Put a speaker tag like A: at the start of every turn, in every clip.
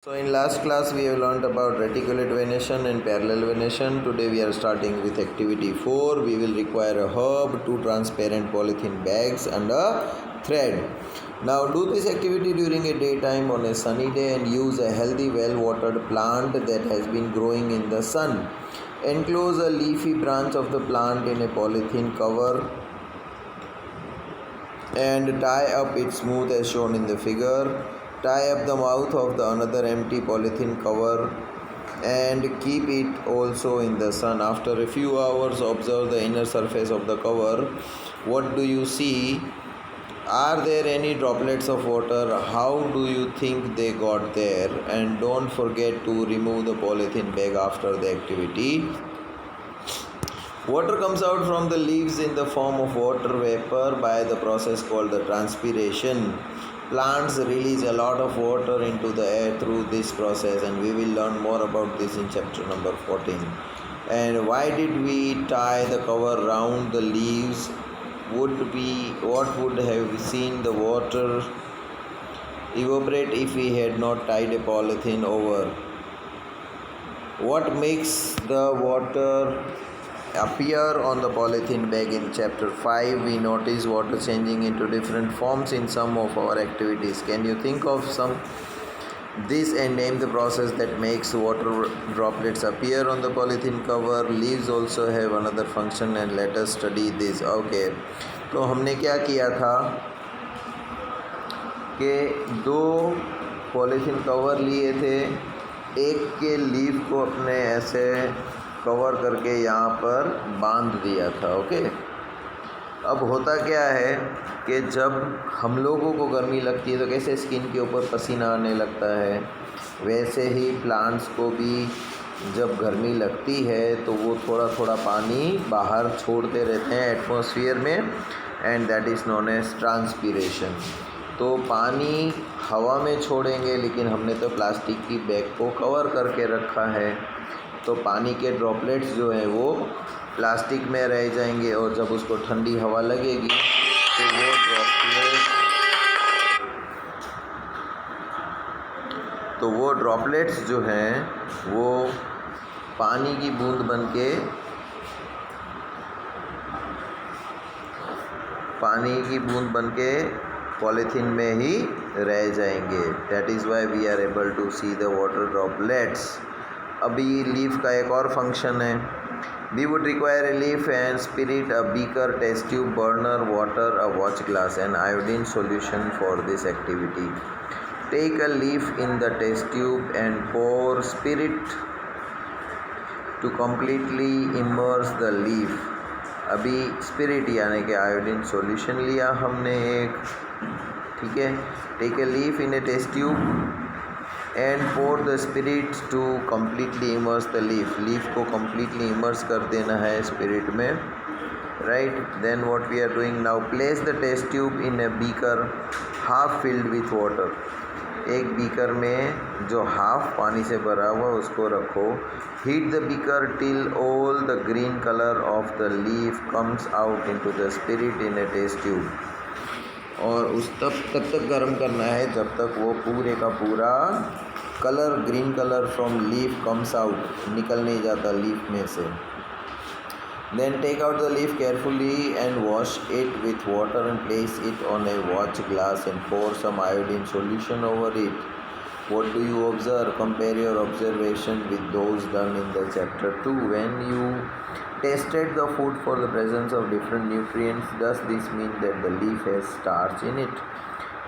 A: So in last class we have learned about reticulate venation and parallel venation. Today we are starting with activity 4. We will require a herb, 2 transparent polythene bags and a thread. Now do this activity during a daytime on a sunny day and use a healthy well watered plant that has been growing in the sun. Enclose a leafy branch of the plant in a polythene cover and tie up it smooth as shown in the figure. Tie up the mouth of the another empty polythene cover and keep it also in the sun. After a few hours, observe the inner surface of the cover. What do you see? Are there any droplets of water? How do you think they got there? And don't forget to remove the polythene bag after the activity. Water comes out from the leaves in the form of water vapor by the process called the transpiration. Plants release a lot of water into the air through this process, and we will learn more about this in chapter number 14. And why did we tie the cover round the leaves? What would have seen the water evaporate if we had not tied a polythene over? What makes the water appear on the polythene bag? In chapter 5 we notice water changing into different forms in some of our activities. Can you think of some this and name the process that makes water droplets appear on the polythene cover? Leaves also have another function and let us study this. Okay, तो हमने क्या किया था कि 2 polythene cover लिए थे, एक के लीफ को अपने ऐसे कवर करके यहाँ पर बांध दिया था. ओके, अब होता क्या है कि जब हम लोगों को गर्मी लगती है तो कैसे स्किन के ऊपर पसीना आने लगता है, वैसे ही प्लांट्स को भी जब गर्मी लगती है तो वो थोड़ा थोड़ा पानी बाहर छोड़ते रहते हैं एटमॉस्फेयर में, and that is known as transpiration. तो पानी हवा में छोड़ेंगे, लेकिन हमने तो प्लास्टिक की बैग को कवर करके रखा है, तो पानी के ड्रॉपलेट्स जो हैं वो प्लास्टिक में रह जाएंगे, और जब उसको ठंडी हवा लगेगी तो वो ड्रॉपलेट्स जो हैं वो पानी की बूंद बन के पॉलीथीन में ही रह जाएंगे. That is why we are able to see the water droplets. अभी लीफ का एक और फंक्शन है. We would require a leaf and spirit, a beaker, test tube, burner, water, a watch glass and iodine solution for this activity. Take a leaf in the test tube and pour spirit to completely immerse the leaf. अभी spirit यानी कि iodine solution लिया हमने एक, ठीक है. Take a leaf in a test tube and pour the spirit to completely immerse the leaf. Leaf को completely immerse कर देना है स्पिरिट में, right. Then what we are doing now, place the test tube in a beaker half filled with water. एक beaker में जो half पानी से भरा हुआ उसको रखो. Heat the beaker till all the green colour of the leaf comes out into the spirit in a test tube. और उस तब तक गर्म करना है जब तक वो पूरे का पूरा colour, green colour from leaf comes out, निकल नहीं जाता लीफ में से. Then take out the leaf carefully and wash it with water and place it on a watch glass and pour some iodine solution over it. What do you observe? Compare your observation with those done in the chapter 2. When you tested the food for the presence of different nutrients, does this mean that the leaf has starch in it?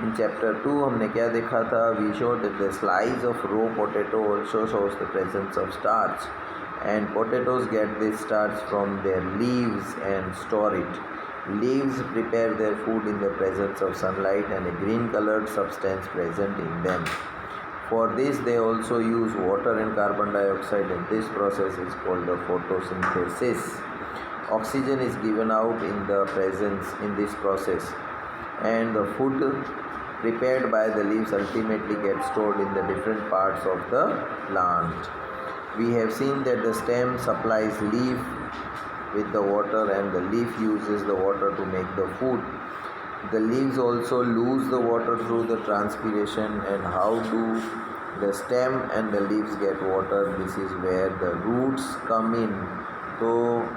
A: In chapter 2 हमने क्या देखा था? We showed that the slice of raw potato also shows the presence of starch, and potatoes get this starch from their leaves and store it. Leaves prepare their food in the presence of sunlight and a green colored substance present in them. For this they also use water and carbon dioxide, and this process is called the photosynthesis. Oxygen is given out in this process, and the food prepared by the leaves ultimately gets stored in the different parts of the plant. We have seen that the stem supplies leaf with the water and the leaf uses the water to make the food. The leaves also lose the water through the transpiration. And how do the stem and the leaves get water, this is where the roots come in. तो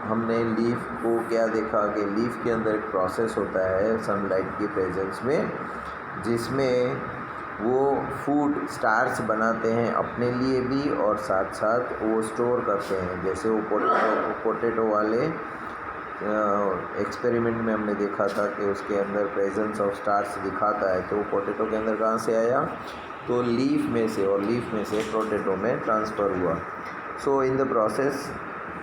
A: हमने leaf को क्या देखा कि leaf के अंदर एक process होता है सनलाइट की प्रेजेंस में, जिसमें वो फूड स्टार्च बनाते हैं अपने लिए भी और साथ साथ वो स्टोर करते हैं। जैसे वो पोटैटो वाले एक्सपेरिमेंट में हमने देखा था कि उसके अंदर प्रेजेंस ऑफ स्टार्च दिखाता है, तो वो पोटैटो के अंदर कहाँ से आया, तो लीफ में से, और लीफ में से पोटैटो में ट्रांसफ़र हुआ। सो इन द प्रोसेस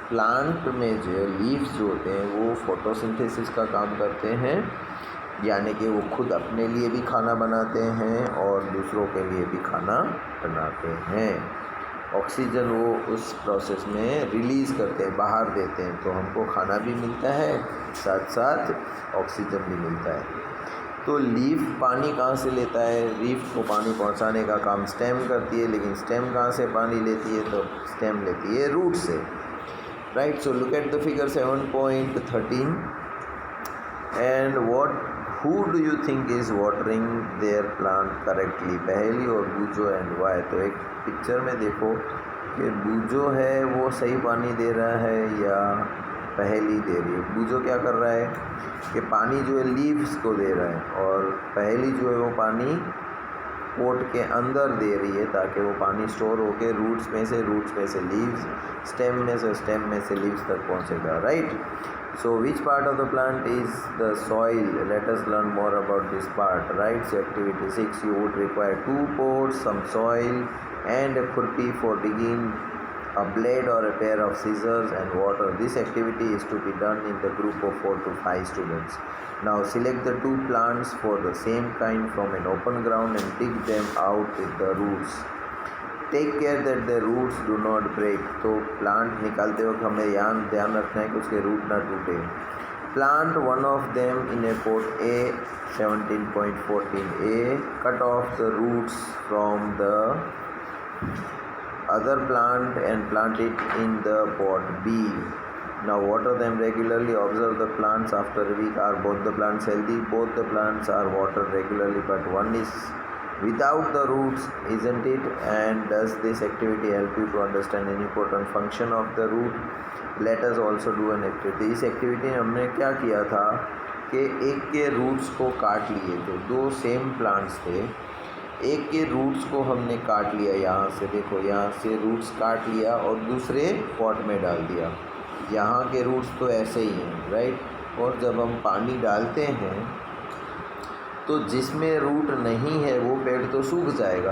A: प्लांट में जो लीव्स जो होते हैं वो फोटोसिंथेसिस का काम करते हैं, यानी कि वो खुद अपने लिए भी खाना बनाते हैं और दूसरों के लिए भी खाना बनाते हैं। ऑक्सीजन वो उस प्रोसेस में रिलीज़ करते हैं, बाहर देते हैं, तो हमको खाना भी मिलता है, साथ साथ ऑक्सीजन भी मिलता है। तो लीफ पानी कहाँ से लेता है, लीफ को पानी पहुँचाने का काम स्टेम करती है, लेकिन स्टेम कहाँ से पानी लेती है, तो स्टेम लेती है रूट से, right. So look at the figure 7.13 and who do you think is watering their plant correctly, पहेली और बूजो एंड वाई। तो एक पिक्चर में देखो कि बूजो है वो सही पानी दे रहा है या पहेली दे रही है। बूजो क्या कर रहा है कि पानी जो है लीव्स को दे रहा है, और पहेली जो है वो पानी पोट के अंदर दे रही है ताकि वो पानी स्टोर होके रूट्स में से लीव्स, स्टेम में से लीव्स तक पहुंचेगा, right. So which part of the plant is the soil? Let us learn more about this part, right? So activity 6, you would require 2 pots, some soil and a khurpi for digging, a blade or a pair of scissors and water. This activity is to be done in the group of 4 to 5 students. Now select the 2 plants for the same kind from an open ground and dig them out with the roots. Take care that the roots do not break. तो plant निकालते वक्त हमें ध्यान रखना है कि उसके root ना टूटे। Plant one of them in a pot A 17.14 A, cut off the roots from the other plant and plant it in the pot B. Now water them regularly. Observe the plants after a week. Are both the plants healthy? Both the plants are watered regularly, but one is without the roots, isn't it? And does this activity help you to understand an important function of the root? Let us also do an activity. इस activity में हमने क्या किया था कि एक के roots को काट लिए थे, 2 सेम प्लांट्स थे, एक के रूट्स को हमने काट लिया, यहाँ से देखो, यहाँ से रूट्स काट लिया और दूसरे पॉट में डाल दिया। यहाँ के रूट्स तो ऐसे ही हैं, राइट। और जब हम पानी डालते हैं तो जिसमें रूट नहीं है वो पेड़ तो सूख जाएगा,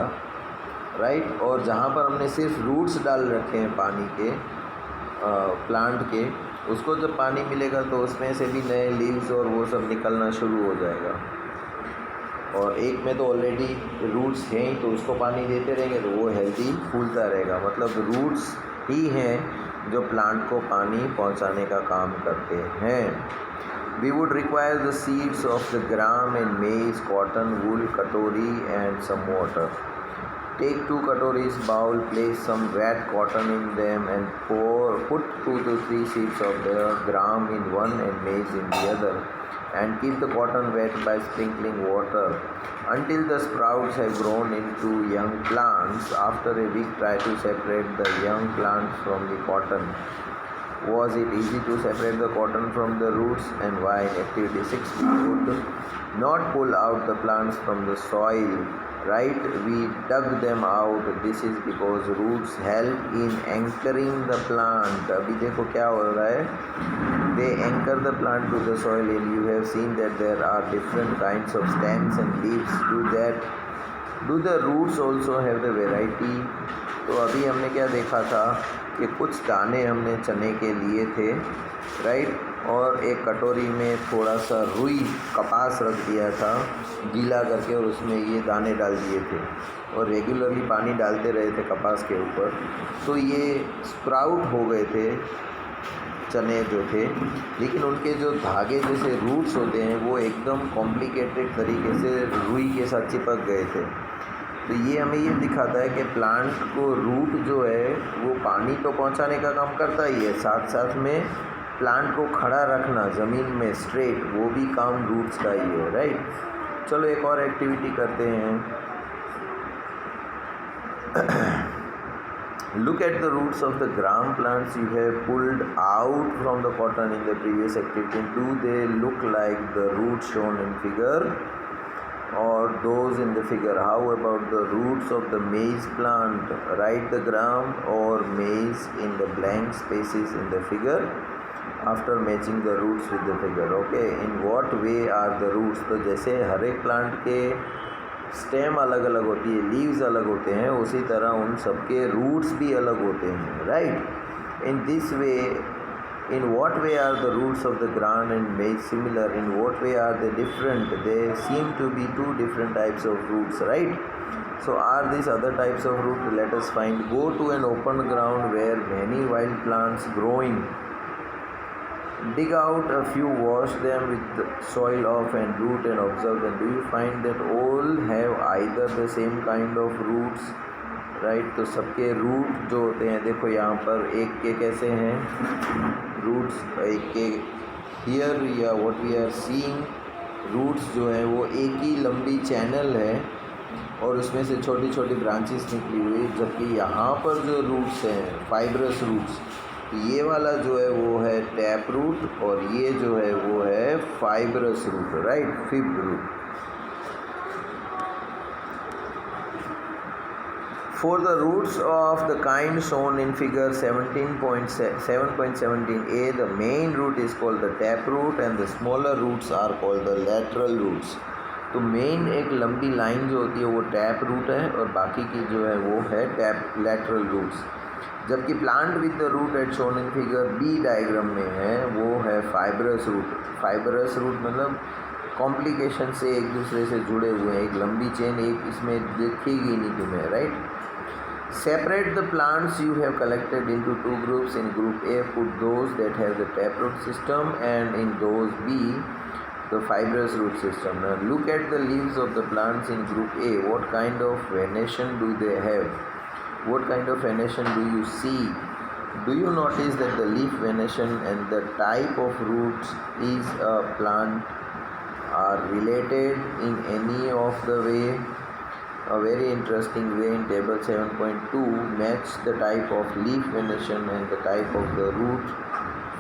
A: राइट। और जहाँ पर हमने सिर्फ रूट्स डाल रखे हैं पानी के प्लांट के, उसको जब पानी मिलेगा तो उसमें से भी नए लीव्स और वो सब निकलना शुरू हो जाएगा। और एक में तो ऑलरेडी रूट्स हैं ही, तो उसको पानी देते रहेंगे तो वो हेल्दी फूलता रहेगा। मतलब रूट्स ही हैं जो प्लांट को पानी पहुंचाने का काम करते हैं। We would require the seeds of the gram and maize, cotton, wool, katori and some water. Take 2 katoris bowl, place some wet cotton in them and put 2 to 3 seeds of the gram in one and maize in the other, and keep the cotton wet by sprinkling water until the sprouts have grown into young plants. After a week, try to separate the young plants from the cotton. Was it easy to separate the cotton from the roots, and why? In activity 6, we could not pull out the plants from the soil, right? We dug them out. This is because roots help in anchoring the plant. अभी देखो क्या हो रहा है, they anchor the plant to the soil, and you have seen that there are different kinds of stems and leaves. Do the roots also have the variety? तो अभी हमने क्या देखा था कि कुछ दाने हमने चने के लिए थे, राइट। और एक कटोरी में थोड़ा सा रुई कपास रख दिया था गीला करके, और उसमें ये दाने डाल दिए थे और रेगुलरली पानी डालते रहे थे कपास के ऊपर, तो ये स्प्राउट हो गए थे चने जो थे। लेकिन उनके जो धागे जैसे रूट्स होते हैं वो एकदम कॉम्प्लिकेटेड तरीके से रुई के साथ चिपक गए थे। तो ये हमें ये दिखाता है कि प्लांट को रूट जो है वो पानी तो पहुंचाने का काम करता ही है, साथ साथ में प्लांट को खड़ा रखना ज़मीन में स्ट्रेट, वो भी काम रूट्स का ही है, राइट। चलो एक और एक्टिविटी करते हैं। Look at the roots of the gram plants you have pulled out from the cotton in the previous activity. Do they look like the roots shown in figure or those in the figure? How about the roots of the maize plant? Write the gram or maize in the blank spaces in the figure after matching the roots with the figure. Okay, in what way are the roots? तो जैसे हर एक plant के stem अलग अलग होती है, leaves अलग होते हैं, उसी तरह उन सबके रूट्स भी अलग होते हैं, right. In this way, in what way are the roots of the gram and maize similar? In what way are they different? They seem to be two different types of roots, right. So are these other types of root? Let us find. Go to an open ground where many wild plants growing. Dig out a few, wash them with the soil off and root and observe them. Do you find that all have either the same kind of roots? Right, तो सबके root जो होते हैं, देखो यहाँ पर एक के कैसे हैं रूट्स, एक के हियर या what we are seeing roots जो है वो एक ही लंबी चैनल है और उसमें से छोटी छोटी ब्रांचेस निकली हुई, जबकि यहाँ पर जो रूट्स हैं फाइब्रस रूट्स, ये वाला जो है वो है टैप रूट और ये जो है वो है fibrous root, right, fib root. For the roots of the kind shown in figure 7.17a, the main root is called the tap root and the smaller roots are called the lateral roots. तो main एक लंबी line जो होती है वो tap root है और बाकी की जो है वो है टैप लैटरल रूट्स, जबकि plant with the root at shown in figure B diagram में है वो है फाइब्रस रूट. फाइब्रस रूट मतलब कॉम्प्लिकेशन से एक दूसरे से जुड़े हुए हैं, एक लंबी चेन, एक इसमें दिखेगी नहीं तुम्हें, right. Separate the plants you have collected into two groups. In group A, put those that have the taproot system and in those B, the fibrous root system. Now look at the leaves of the plants in group A. What kind of venation do they have? What kind of venation do you see? Do you notice that the leaf venation and the type of roots is a plant are related in any of the way? A very interesting way in table 7.2, match the type of leaf venation and the type of the root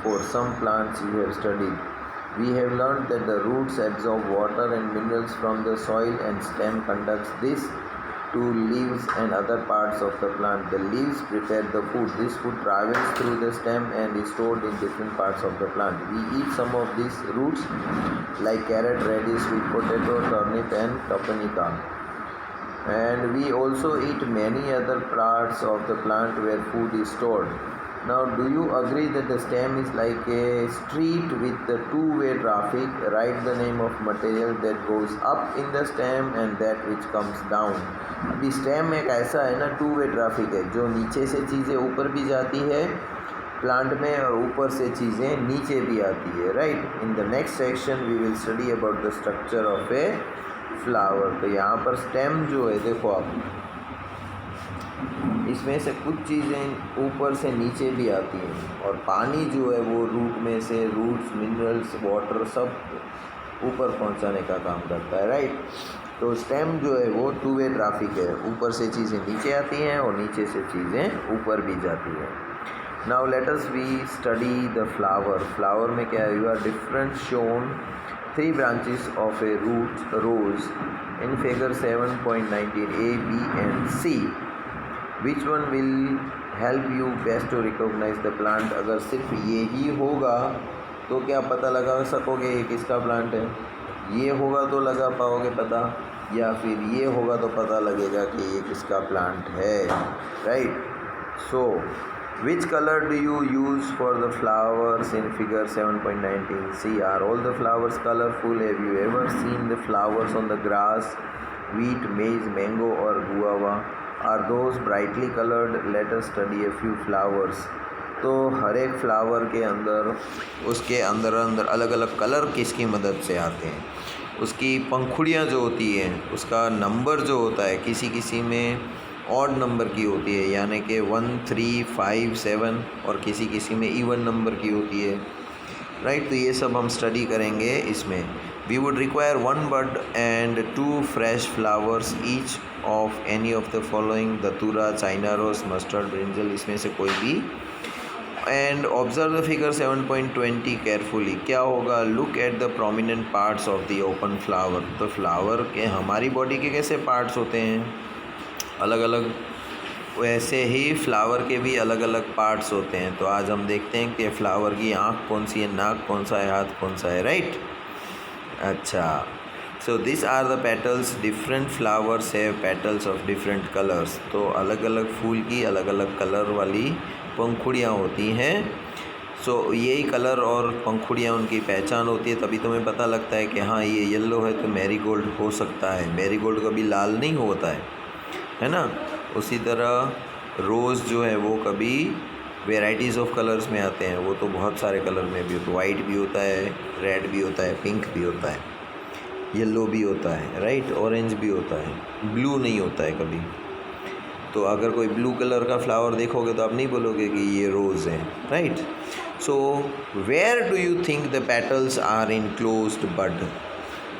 A: for some plants you have studied. We have learned that the roots absorb water and minerals from the soil and stem conducts this to leaves and other parts of the plant. The leaves prepare the food. This food travels through the stem and is stored in different parts of the plant. We eat some of these roots like carrot, radish, sweet potato, turnip and caponica. And we also eat many other parts of the plant where food is stored. Now, do you agree that the stem is like a street with the two-way traffic? Write the name of material that goes up in the stem and that which comes down. अभी stem एक ऐसा है ना, two way traffic है, जो नीचे से चीज़ें ऊपर भी जाती है प्लांट में और ऊपर से चीज़ें नीचे भी आती है, right. In the next section we will study about the structure of a flower. तो यहाँ पर स्टेम जो है, देखो आप, इसमें से कुछ चीज़ें ऊपर से नीचे भी आती हैं और पानी जो है वो रूट में से, रूट्स, मिनरल्स, वाटर सब ऊपर पहुँचाने का काम करता है, राइट. तो स्टेम जो है वो टू वे ट्रैफिक है, ऊपर से चीज़ें नीचे आती हैं और नीचे से चीज़ें ऊपर भी जाती हैं. Now let us we study the flower. Flower में क्या है, you are different shown 3 branches of a root rose in figure 7.19a, B and C. Which one will help you best to recognize the plant? अगर सिर्फ ये ही होगा तो क्या पता लगा सकोगे ये किसका प्लांट है? ये होगा तो लगा पाओगे पता, या फिर ये होगा तो पता लगेगा कि ये किसका प्लांट है, right. So which color do you use for the flowers in figure 7.19? See, are all the flowers colorful? Have you ever seen the flowers on the grass, wheat, maize, mango or guava? Are those brightly colored? Let us study a few flowers. तो हर एक flower के अंदर, उसके अंदर अलग अलग colour किसकी मदद से आते हैं. उसकी पंखुड़ियाँ जो होती हैं, उसका नंबर जो होता है, किसी किसी में ऑड नंबर की होती है, यानी कि 1, 3, 5, 7 और किसी किसी में इवन नंबर की होती है, राइट. तो ये सब हम स्टडी करेंगे इसमें. We would require 1 bud and 2 fresh flowers each of any of the following: datura, china rose, mustard, brinjal, इसमें से कोई भी। And observe the figure 7.20 carefully. क्या होगा? Look at the prominent parts of the open flower. तो flower के हमारी body के कैसे पार्ट्स होते हैं? अलग अलग, वैसे ही फ्लावर के भी अलग अलग पार्ट्स होते हैं। तो आज हम देखते हैं कि फ्लावर की आँख कौन सी है, नाक कौन सा है, हाथ कौन सा है, राइट? अच्छा, so this are the petals. Different flowers have petals of different colours. तो अलग अलग फूल की अलग अलग कलर वाली पंखुड़ियाँ होती हैं। सो यही कलर और पंखुड़ियाँ उनकी पहचान होती है। तभी तुम्हें पता लगता है कि हाँ ये येलो है तो मैरीगोल्ड हो सकता है। मैरीगोल्ड कभी लाल नहीं होता है ना? उसी तरह रोज़ जो है वो कभी वेराइटीज़ ऑफ कलर्स में आते हैं। वो तो बहुत सारे कलर में भी होते हैं। वाइट भी होता है, रेड भी होता है, पिंक भी होता है, येलो भी होता है, राइट? ऑरेंज भी होता है, ब्लू नहीं होता है कभी। तो अगर कोई ब्लू कलर का फ्लावर देखोगे तो आप नहीं बोलोगे कि ये रोज़ है, right? So where do you think the petals are in closed bud?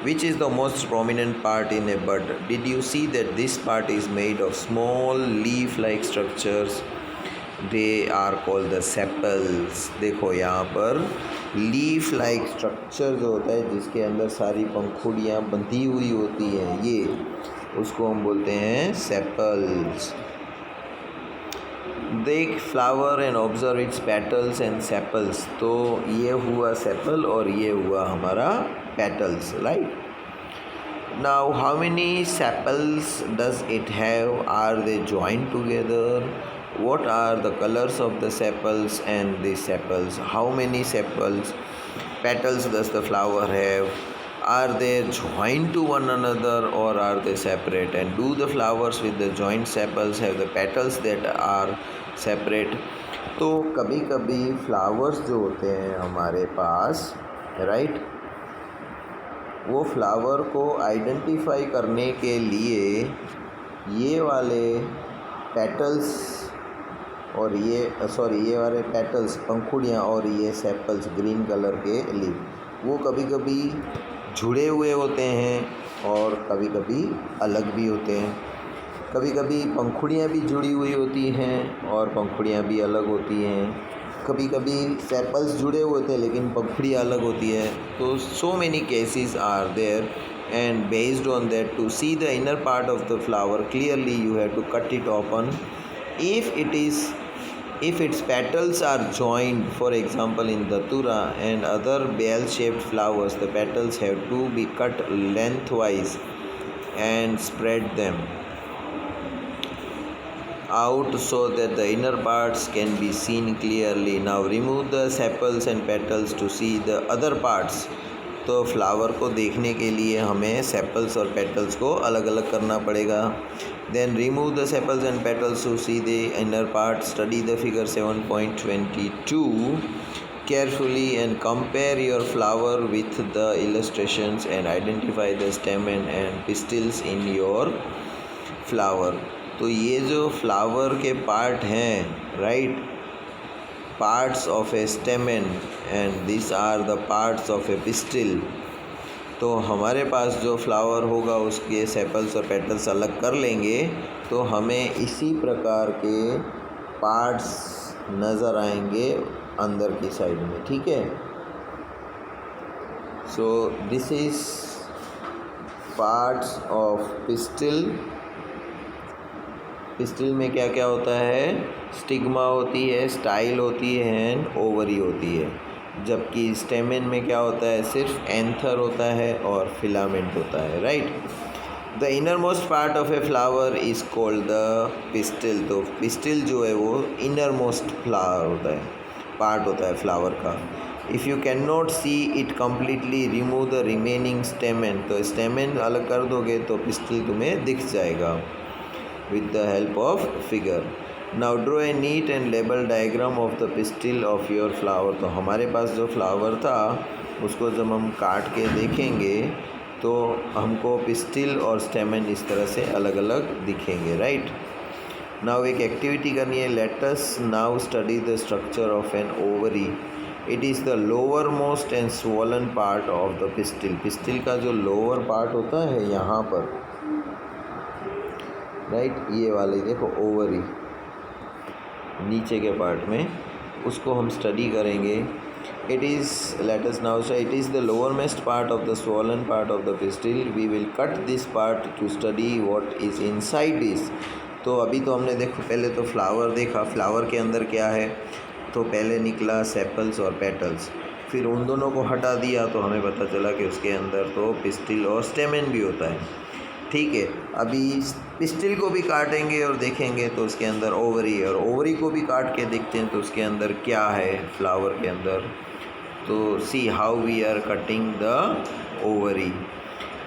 A: Which is the most prominent part in a bud? Did you see that this part is made of small leaf-like structures? They are called the sepals. देखो यहाँ पर leaf like structure जो होता है जिसके अंदर सारी पंखुड़ियाँ बंधी हुई होती हैं, ये उसको हम बोलते हैं सेपल्स। देख flower and observe its petals and sepals. तो ये हुआ सेपल और ये हुआ हमारा petals, right? Now how many sepals does it have? Are they joined together? What are the colors of the sepals and the sepals? How many sepals petals does the flower have? Are they joined to one another or are they separate? And do the flowers with the joint sepals have the petals that are separate? तो कभी कभी flowers जो होते हैं हमारे पास, right, वो flower को identify करने के लिए ये वाले पेटल्स और ये वाले पेटल्स पंखुड़ियाँ और ये सेपल्स ग्रीन कलर के लीफ वो कभी कभी जुड़े हुए होते हैं और कभी कभी अलग भी होते हैं। कभी कभी पंखुड़ियाँ भी जुड़ी हुई होती हैं और पंखुड़ियाँ भी अलग होती हैं। कभी कभी सेपल्स जुड़े हुए होते हैं लेकिन पंखुड़ियाँ अलग होती है। तो so many cases are there and based on that to see the inner part of the flower clearly you have to cut it open. If its petals are joined, for example in datura and other bell-shaped flowers, the petals have to be cut lengthwise and spread them out so that the inner parts can be seen clearly. Now remove the sepals and petals to see the other parts. तो flower को देखने के लिए हमें sepals और petals को अलग अलग करना पड़ेगा. Then remove the sepals and petals to see the inner part. Study the figure 7.22 carefully and compare your flower with the illustrations and identify the stamen and pistils in your flower. तो ये जो flower के part हैं, right, parts of a stamen and these are the parts of a pistil. तो हमारे पास जो flower होगा उसके सेपल्स और पेटल्स अलग कर लेंगे तो हमें इसी प्रकार के पार्ट्स नज़र आएंगे अंदर की साइड में, ठीक है. So this is parts of pistil. Pistil में क्या क्या होता है? स्टिग्मा होती है, स्टाइल होती है एंड ओवरी होती है. जबकि स्टेमेन में क्या होता है? सिर्फ एंथर होता है और फिलामेंट होता है, right. The inner most part of a flower is called the pistil. तो पिस्टिल जो है वो इनर मोस्ट फ्लावर होता है, पार्ट होता है फ्लावर का. If you can not see it completely remove the remaining stamen. तो स्टेमेन अलग कर दोगे तो पिस्टिल तुम्हें दिख जाएगा with the help of figure. Now draw a neat and label diagram of the pistil of your flower. तो हमारे पास जो फ्लावर था उसको जब हम काट के देखेंगे तो हमको पिस्टिल और स्टेमन इस तरह से अलग अलग दिखेंगे, राइट. नाउ एक एक्टिविटी करनी है. Let us now study the structure of an ovary. It is the lower most and swollen part of the pistil. Pistil का जो लोअर पार्ट होता है यहाँ पर, राइट, ये वाले देखो ओवरी नीचे के पार्ट में, उसको हम स्टडी करेंगे। It is, let us now say, it is the lower most part of the swollen part of the pistil. We will cut this part to study what is inside this. तो अभी तो हमने देखो पहले तो flower देखा, flower के अंदर क्या है, तो पहले निकला सेपल्स और पेटल्स, फिर उन दोनों को हटा दिया तो हमें पता चला कि उसके अंदर तो पिस्टिल और स्टेमेन भी होता है। ठीक है, अभी पिस्टिल को भी काटेंगे और देखेंगे तो उसके अंदर ओवरी है, और ओवरी को भी काट के देखते हैं तो उसके अंदर क्या है फ्लावर के अंदर। तो see how we are cutting the ovary.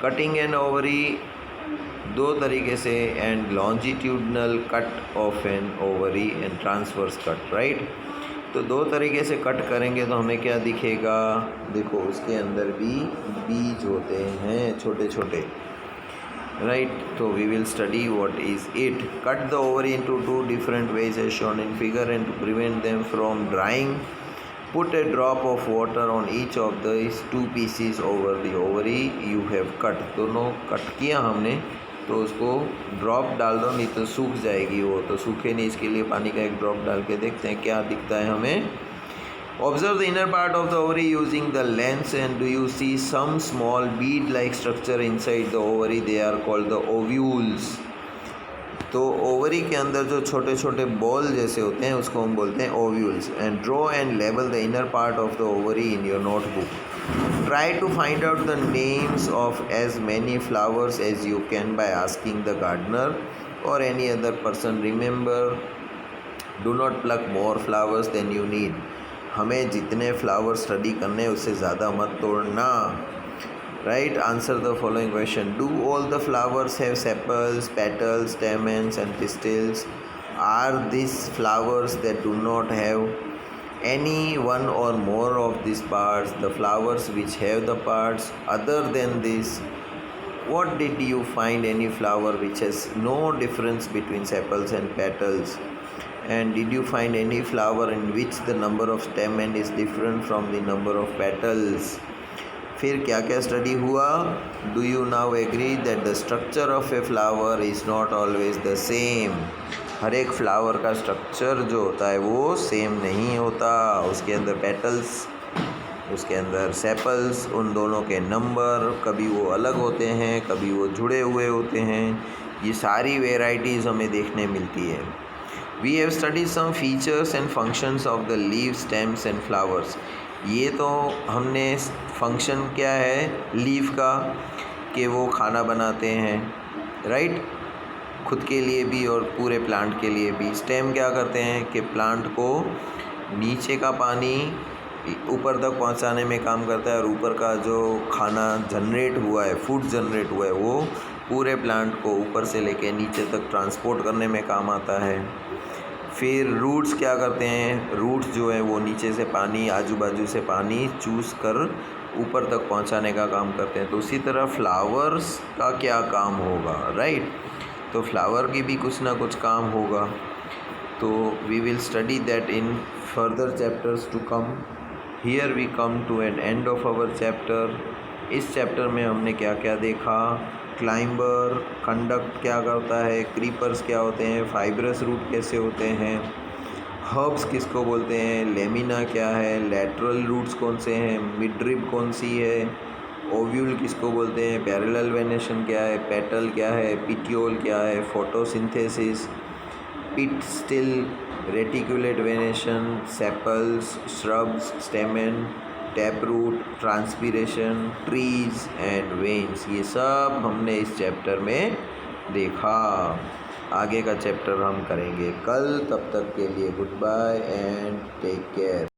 A: Cutting an ovary दो तरीके से, and longitudinal cut of an ovary and transverse cut, right. तो दो तरीके से कट करेंगे तो हमें क्या दिखेगा, देखो उसके अंदर भी बीज होते हैं छोटे छोटे, राइट। तो we will study what is it. Cut the ovary into two different ways as shown in figure, and to prevent them from drying put a drop of water on each of these two pieces over the ovary you have cut। दोनों cut किया हमने तो उसको drop डाल दो, नहीं तो सूख जाएगी वो, तो सूखे नहीं, इसके लिए पानी का एक ड्रॉप डाल के देखते हैं क्या दिखता है हमें। Observe the inner part of the ovary using the lens, and do you see some small bead like structure inside the ovary, they are called the ovules. तो ओवरी के अंदर जो छोटे छोटे बॉल जैसे होते हैं उसको हम बोलते हैं ovules. And draw and label the inner part of the ovary in your notebook. Try to find out the names of as many flowers as you can by asking the gardener or any other person. Remember, do not pluck more flowers than you need. हमें जितने flower study करने उससे ज़्यादा मत तोड़ना, right। Answer the following question. Do all the flowers have sepals, petals, stamens and pistils? Are these flowers that do not have any one or more of these parts the flowers which have the parts other than this? What did you find any flower which has no difference between sepals and petals? And did you find any flower in which the number of stamen is different from the number of petals? फिर क्या क्या study हुआ। Do you now agree that the structure of a flower is not always the same. हर एक flower का structure जो होता है वो सेम नहीं होता, उसके अंदर पेटल्स, उसके अंदर सेपल्स, उन दोनों के नंबर कभी वो अलग होते हैं, कभी वो जुड़े हुए होते हैं। ये सारी वेराइटीज़ हमें देखने मिलती है। We have studied some features and functions of the leave, stems and flowers. ये तो हमने फंक्शन क्या है लीफ का, कि वो खाना बनाते हैं, राइट, खुद के लिए भी और पूरे प्लांट के लिए भी। स्टेम क्या करते हैं कि प्लांट को नीचे का पानी ऊपर तक पहुंचाने में काम करता है, और ऊपर का जो खाना जनरेट हुआ है, फूड जनरेट हुआ है, वो पूरे प्लांट को ऊपर से लेके नीचे तक ट्रांसपोर्ट करने में काम आता है। फिर रूट्स क्या करते हैं, रूट्स जो है वो नीचे से पानी, आजू बाजू से पानी चूस कर ऊपर तक पहुंचाने का काम करते हैं। तो उसी तरह फ्लावर्स का क्या काम होगा, राइट। तो फ्लावर की भी कुछ ना कुछ काम होगा। तो we will study that in further chapters to come. Here we come to an end of our chapter. इस चैप्टर में हमने क्या क्या देखा, क्लाइंबर, कंडक्ट क्या करता है, क्रीपर्स क्या होते हैं, फाइब्रस रूट कैसे होते हैं, हर्ब्स किसको बोलते हैं, लेमिना क्या है, लैटरल रूट्स कौन से हैं, मिडरिब कौन सी है, ओव्यूल किसको बोलते हैं, पैरेलल वेनेशन क्या है, पेटल क्या है, पिटियोल क्या है, photosynthesis, pistil, reticulate venation, sepals, shrubs, stamen, tap root, transpiration, trees and veins, ये सब हमने इस चैप्टर में देखा। आगे का चैप्टर हम करेंगे कल। तब तक के लिए good bye and take care.